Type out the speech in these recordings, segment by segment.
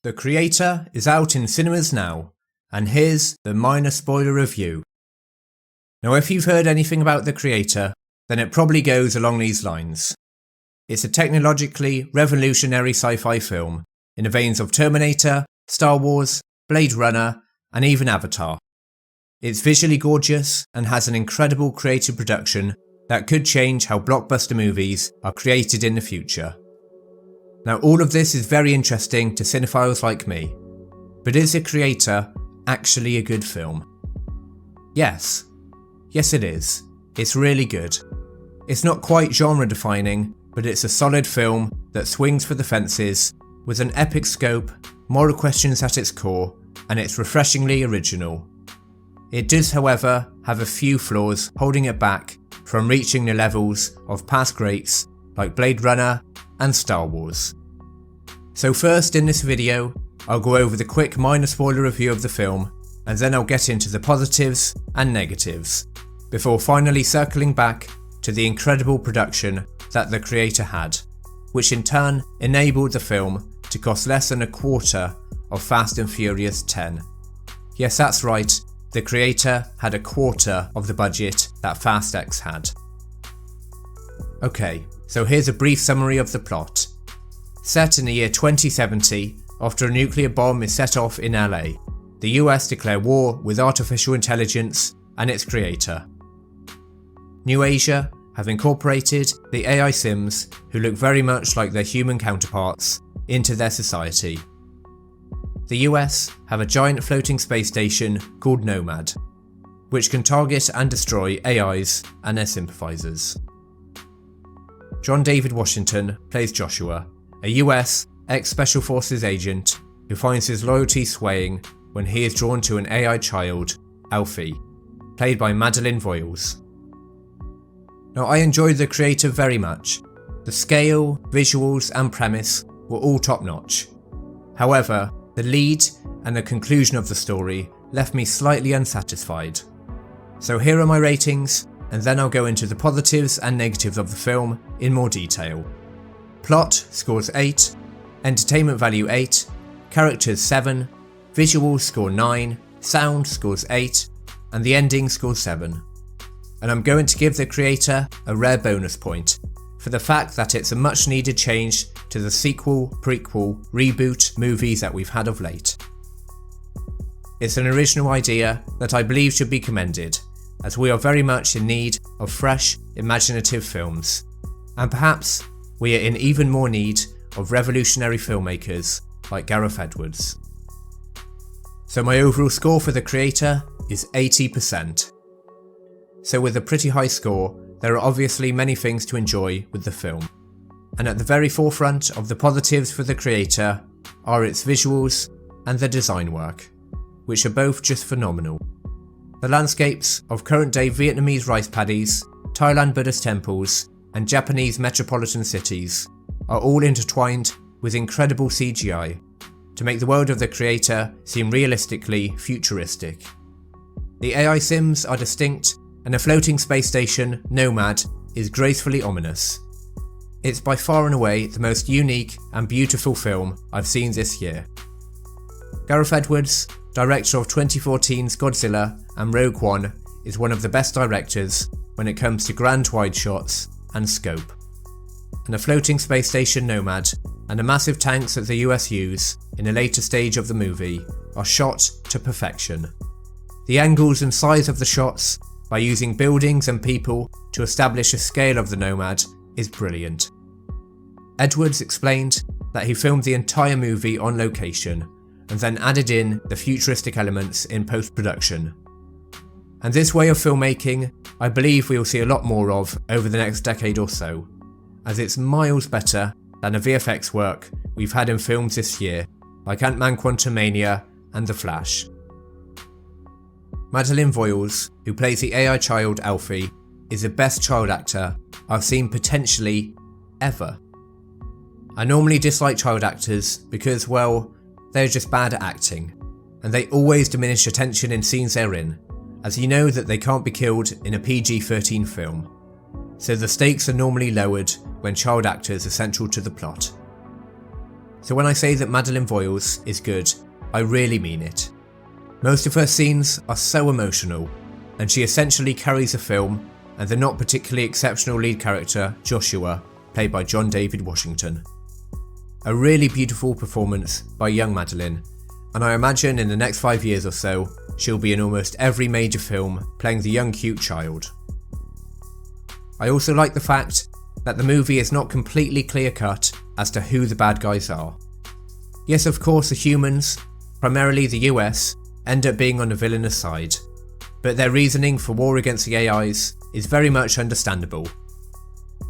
The Creator is out in cinemas now, and here's the minor spoiler review. Now, if you've heard anything about The Creator, then it probably goes along these lines. It's a technologically revolutionary sci-fi film in the veins of Terminator, Star Wars, Blade Runner, and even Avatar. It's visually gorgeous and has an incredible creative production that could change how blockbuster movies are created in the future. Now, all of this is very interesting to cinephiles like me, but is The Creator actually a good film? Yes. Yes, it is. It's really good. It's not quite genre defining, but it's a solid film that swings for the fences with an epic scope, moral questions at its core, and it's refreshingly original. It does, however, have a few flaws holding it back from reaching the levels of past greats like Blade Runner and Star Wars. So first in this video, I'll go over the quick minor spoiler review of the film, and then I'll get into the positives and negatives, before finally circling back to the incredible production that The Creator had, which in turn enabled the film to cost less than a quarter of Fast and Furious 10. Yes, that's right, The Creator had a quarter of the budget that Fast X had. Okay, so here's a brief summary of the plot. Set in the year 2070, after a nuclear bomb is set off in LA, the US declare war with artificial intelligence and its creator. New Asia have incorporated the AI Sims, who look very much like their human counterparts, into their society. The US have a giant floating space station called Nomad, which can target and destroy AIs and their sympathizers. John David Washington plays Joshua, a US ex-Special Forces agent who finds his loyalty swaying when he is drawn to an AI child, Alfie, played by Madeleine Voiles. Now, I enjoyed The Creator very much. The scale, visuals and premise were all top notch. However, the lead and the conclusion of the story left me slightly unsatisfied. So here are my ratings, and then I'll go into the positives and negatives of the film in more detail. Plot scores 8, entertainment value 8, characters 7, visuals score 9, sound scores 8, and the ending scores 7. And I'm going to give The Creator a rare bonus point for the fact that it's a much needed change to the sequel, prequel, reboot movies that we've had of late. It's an original idea that I believe should be commended, as we are very much in need of fresh, imaginative films, and perhaps we are in even more need of revolutionary filmmakers like Gareth Edwards. So my overall score for The Creator is 80%. So with a pretty high score, there are obviously many things to enjoy with the film. And at the very forefront of the positives for The Creator are its visuals and the design work, which are both just phenomenal. The landscapes of current day Vietnamese rice paddies, Thailand Buddhist temples, and Japanese metropolitan cities are all intertwined with incredible CGI to make the world of The Creator seem realistically futuristic. The AI Sims are distinct, and the floating space station, Nomad, is gracefully ominous. It's by far and away the most unique and beautiful film I've seen this year. Gareth Edwards, director of 2014's Godzilla and Rogue One, is one of the best directors when it comes to grand wide shots and scope. And the floating space station Nomad and the massive tanks that the US use in a later stage of the movie are shot to perfection. The angles and size of the shots, by using buildings and people to establish a scale of the Nomad, is brilliant. Edwards explained that he filmed the entire movie on location and then added in the futuristic elements in post-production. And this way of filmmaking, I believe we will see a lot more of over the next decade or so, as it's miles better than the VFX work we've had in films this year, like Ant-Man Quantumania and The Flash. Madeleine Voiles, who plays the AI child Alfie, is the best child actor I've seen potentially ever. I normally dislike child actors because, well, they're just bad at acting, and they always diminish attention in scenes they're in, as you know that they can't be killed in a PG-13 film, so the stakes are normally lowered when child actors are central to the plot. So when I say that Madeleine Voiles is good, I really mean it. Most of her scenes are so emotional, and she essentially carries the film and the not particularly exceptional lead character, Joshua, played by John David Washington. A really beautiful performance by young Madeleine, and I imagine in the next 5 years or so, she'll be in almost every major film playing the young cute child. I also like the fact that the movie is not completely clear-cut as to who the bad guys are. Yes, of course the humans, primarily the US, end up being on the villainous side, but their reasoning for war against the AIs is very much understandable.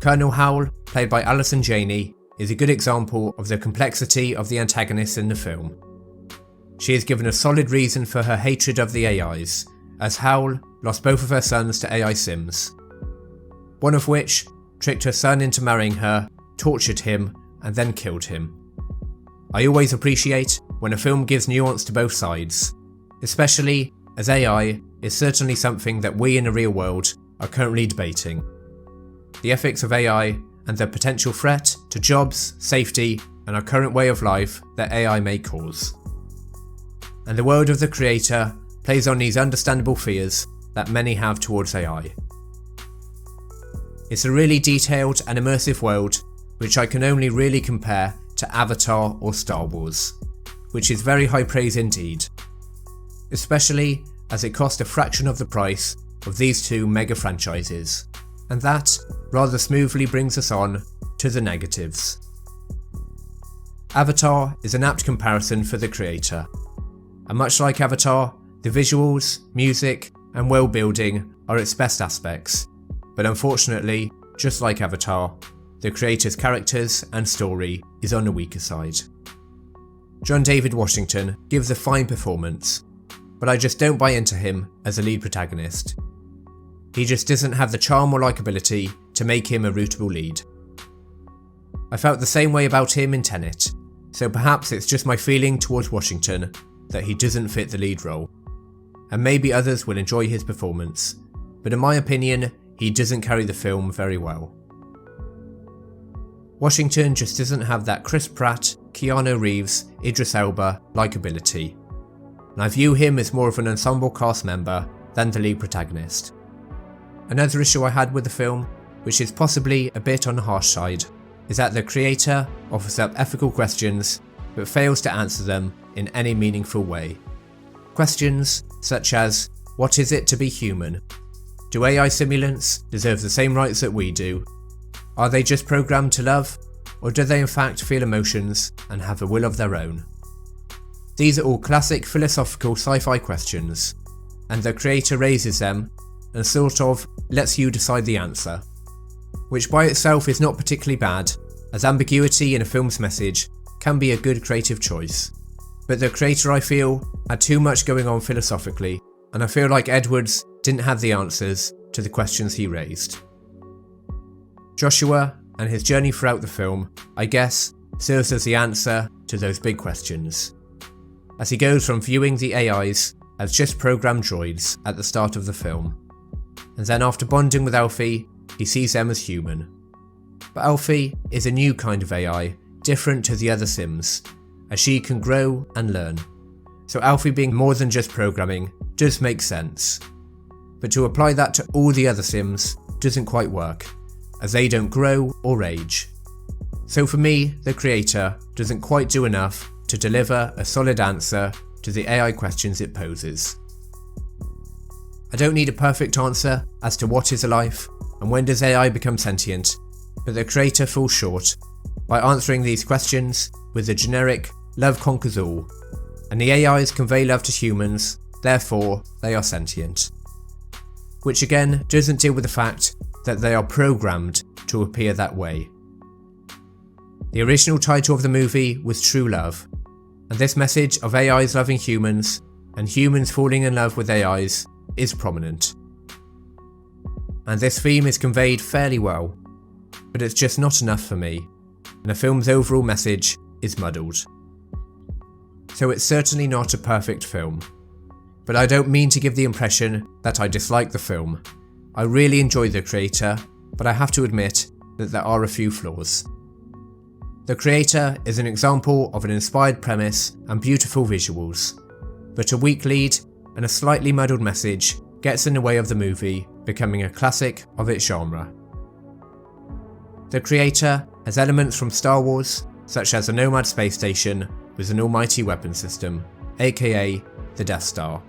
Colonel Howell, played by Allison Janney, is a good example of the complexity of the antagonists in the film. She is given a solid reason for her hatred of the AIs, as Howell lost both of her sons to AI sims. One of which tricked her son into marrying her, tortured him, and then killed him. I always appreciate when a film gives nuance to both sides, especially as AI is certainly something that we in the real world are currently debating. The ethics of AI and the potential threat to jobs, safety, and our current way of life that AI may cause. And the world of the creator plays on these understandable fears that many have towards AI. It's a really detailed and immersive world which I can only really compare to Avatar or Star Wars, which is very high praise indeed, especially as it cost a fraction of the price of these two mega franchises, and that rather smoothly brings us on to the negatives. Avatar is an apt comparison for the creator, and much like Avatar, the visuals, music, and world building are its best aspects, but unfortunately, just like Avatar, the creator's characters and story is on the weaker side. John David Washington gives a fine performance, but I just don't buy into him as a lead protagonist. He just doesn't have the charm or likability to make him a rootable lead. I felt the same way about him in Tenet, so perhaps it's just my feeling towards Washington that he doesn't fit the lead role, and maybe others will enjoy his performance, but in my opinion, he doesn't carry the film very well. Washington just doesn't have that Chris Pratt, Keanu Reeves, Idris Elba likability, and I view him as more of an ensemble cast member than the lead protagonist. Another issue I had with the film, which is possibly a bit on the harsh side, is that the creator offers up ethical questions but fails to answer them in any meaningful way. Questions such as, what is it to be human? Do AI simulants deserve the same rights that we do? Are they just programmed to love, or do they in fact feel emotions and have a will of their own? These are all classic philosophical sci-fi questions, and the creator raises them and sort of lets you decide the answer, which by itself is not particularly bad, as ambiguity in a film's message can be a good creative choice. But the creator, I feel, had too much going on philosophically, and I feel like Edwards didn't have the answers to the questions he raised. Joshua and his journey throughout the film, I guess, serves as the answer to those big questions, as he goes from viewing the AIs as just programmed droids at the start of the film, and then after bonding with Alfie, he sees them as human. But Alfie is a new kind of AI, different to the other Sims, as she can grow and learn. So Alfie being more than just programming does make sense. But to apply that to all the other Sims doesn't quite work, as they don't grow or age. So for me, the creator doesn't quite do enough to deliver a solid answer to the AI questions it poses. I don't need a perfect answer as to what is a life and when does AI become sentient, but the creator falls short by answering these questions with the generic love conquers all, and the AIs convey love to humans, therefore they are sentient. Which again doesn't deal with the fact that they are programmed to appear that way. The original title of the movie was True Love, and this message of AIs loving humans and humans falling in love with AIs is prominent. And this theme is conveyed fairly well, but it's just not enough for me, and the film's overall message is muddled. So it's certainly not a perfect film, but I don't mean to give the impression that I dislike the film. I really enjoy the creator, but I have to admit that there are a few flaws. The Creator is an example of an inspired premise and beautiful visuals, but a weak lead and a slightly muddled message gets in the way of the movie becoming a classic of its genre. The Creator has elements from Star Wars, such as a Nomad space station with an almighty weapon system, aka the Death Star.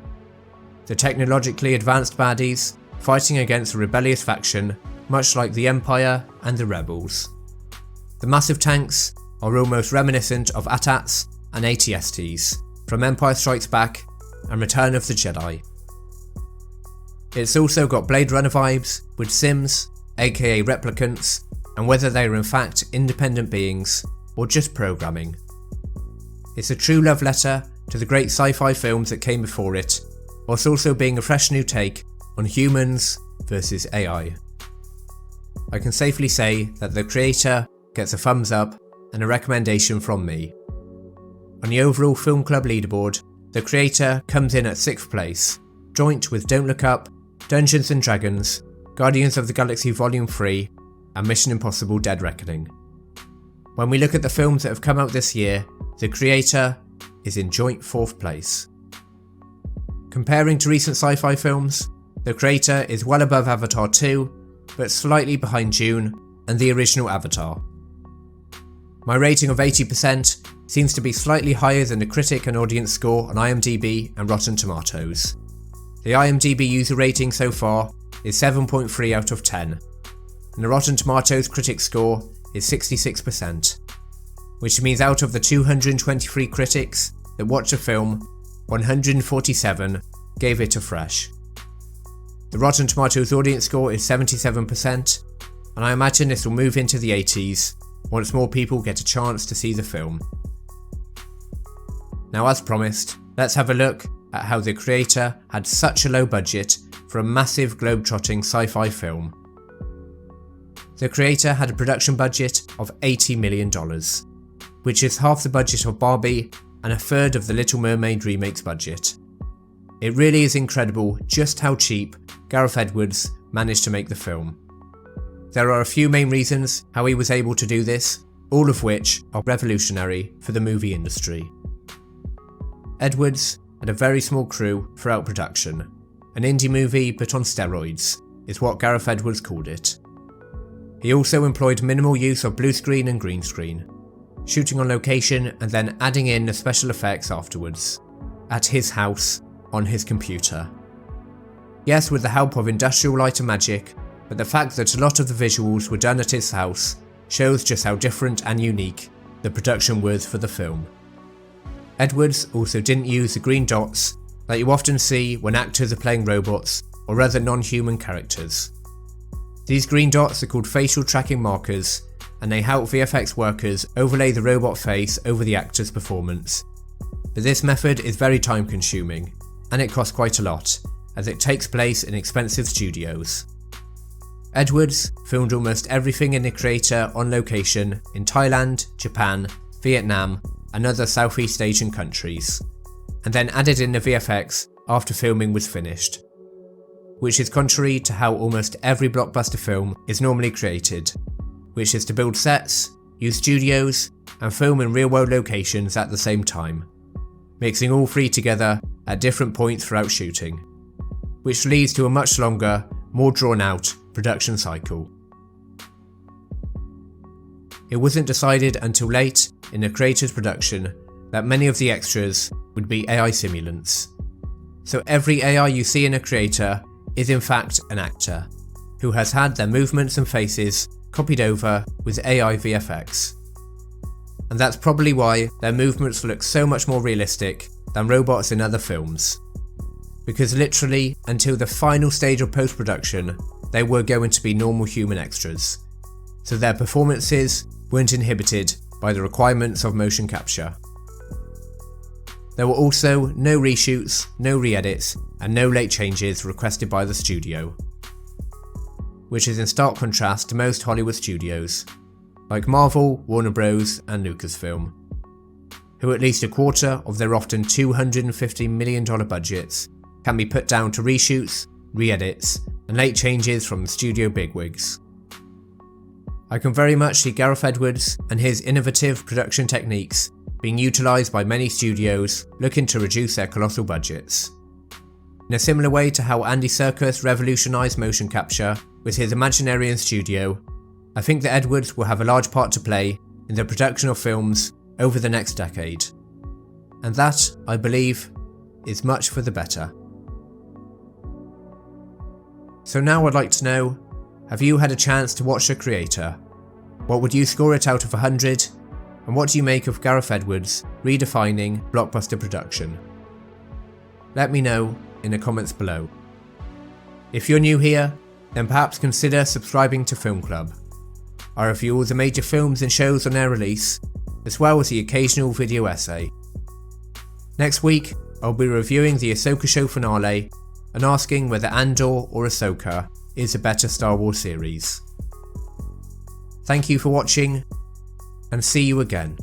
The technologically advanced baddies fighting against a rebellious faction, much like the Empire and the Rebels. The massive tanks are almost reminiscent of AT-ATs and AT-STs from Empire Strikes Back and Return of the Jedi. It's also got Blade Runner vibes with Sims, aka replicants, and whether they are in fact independent beings or just programming. It's a true love letter to the great sci-fi films that came before it, whilst also being a fresh new take on humans versus AI. I can safely say that The Creator gets a thumbs up and a recommendation from me. On the overall Film Club leaderboard, The Creator comes in at 6th place, joint with Don't Look Up, Dungeons & Dragons, Guardians of the Galaxy Volume 3, and Mission Impossible Dead Reckoning. When we look at the films that have come out this year, The Creator is in joint 4th place. Comparing to recent sci-fi films, The Creator is well above Avatar 2, but slightly behind Dune and the original Avatar. My rating of 80% seems to be slightly higher than the critic and audience score on IMDb and Rotten Tomatoes. The IMDb user rating so far is 7.3 out of 10, and the Rotten Tomatoes critic score is 66%, which means out of the 223 critics that watched the film, 147 gave it a fresh. The Rotten Tomatoes audience score is 77%, and I imagine this will move into the 80s once more people get a chance to see the film. Now, as promised, let's have a look at how The Creator had such a low budget for a massive globe-trotting sci-fi film. The Creator had a production budget of $80 million, which is half the budget of Barbie and a third of the Little Mermaid remake's budget. It really is incredible just how cheap Gareth Edwards managed to make the film. There are a few main reasons how he was able to do this, all of which are revolutionary for the movie industry. Edwards had a very small crew throughout production. An indie movie but on steroids is what Gareth Edwards called it. He also employed minimal use of blue screen and green screen, shooting on location and then adding in the special effects afterwards, at his house, on his computer. Yes, with the help of industrial light and magic, but the fact that a lot of the visuals were done at his house shows just how different and unique the production was for the film. Edwards also didn't use the green dots that you often see when actors are playing robots or other non-human characters. These green dots are called facial tracking markers, and they help VFX workers overlay the robot face over the actor's performance. But this method is very time consuming, and it costs quite a lot, as it takes place in expensive studios. Edwards filmed almost everything in The Creator on location in Thailand, Japan, Vietnam, and other Southeast Asian countries, and then added in the VFX after filming was finished, which is contrary to how almost every blockbuster film is normally created, which is to build sets, use studios, and film in real-world locations at the same time, mixing all three together at different points throughout shooting, which leads to a much longer, more drawn-out production cycle. It wasn't decided until late in the Creator's production that many of the extras would be AI simulants. So every AI you see in a Creator is in fact an actor, who has had their movements and faces copied over with AI VFX. And that's probably why their movements look so much more realistic than robots in other films. Because literally, until the final stage of post-production, they were going to be normal human extras, so their performances weren't inhibited by the requirements of motion capture. There were also no reshoots, no re-edits, and no late changes requested by the studio, which is in stark contrast to most Hollywood studios, like Marvel, Warner Bros, and Lucasfilm, who at least a quarter of their often $250 million budgets can be put down to reshoots, re-edits, and late changes from the studio bigwigs. I can very much see Gareth Edwards and his innovative production techniques being utilised by many studios looking to reduce their colossal budgets. In a similar way to how Andy Serkis revolutionised motion capture with his Imaginarium studio, I think that Edwards will have a large part to play in the production of films over the next decade. And that, I believe, is much for the better. So now I'd like to know, have you had a chance to watch The Creator? What would you score it out of 100? And what do you make of Gareth Edwards redefining blockbuster production? Let me know in the comments below. If you're new here, then perhaps consider subscribing to Film Club. I review all the major films and shows on their release, as well as the occasional video essay. Next week, I'll be reviewing the Ahsoka show finale and asking whether Andor or Ahsoka is a better Star Wars series. Thank you for watching, and see you again.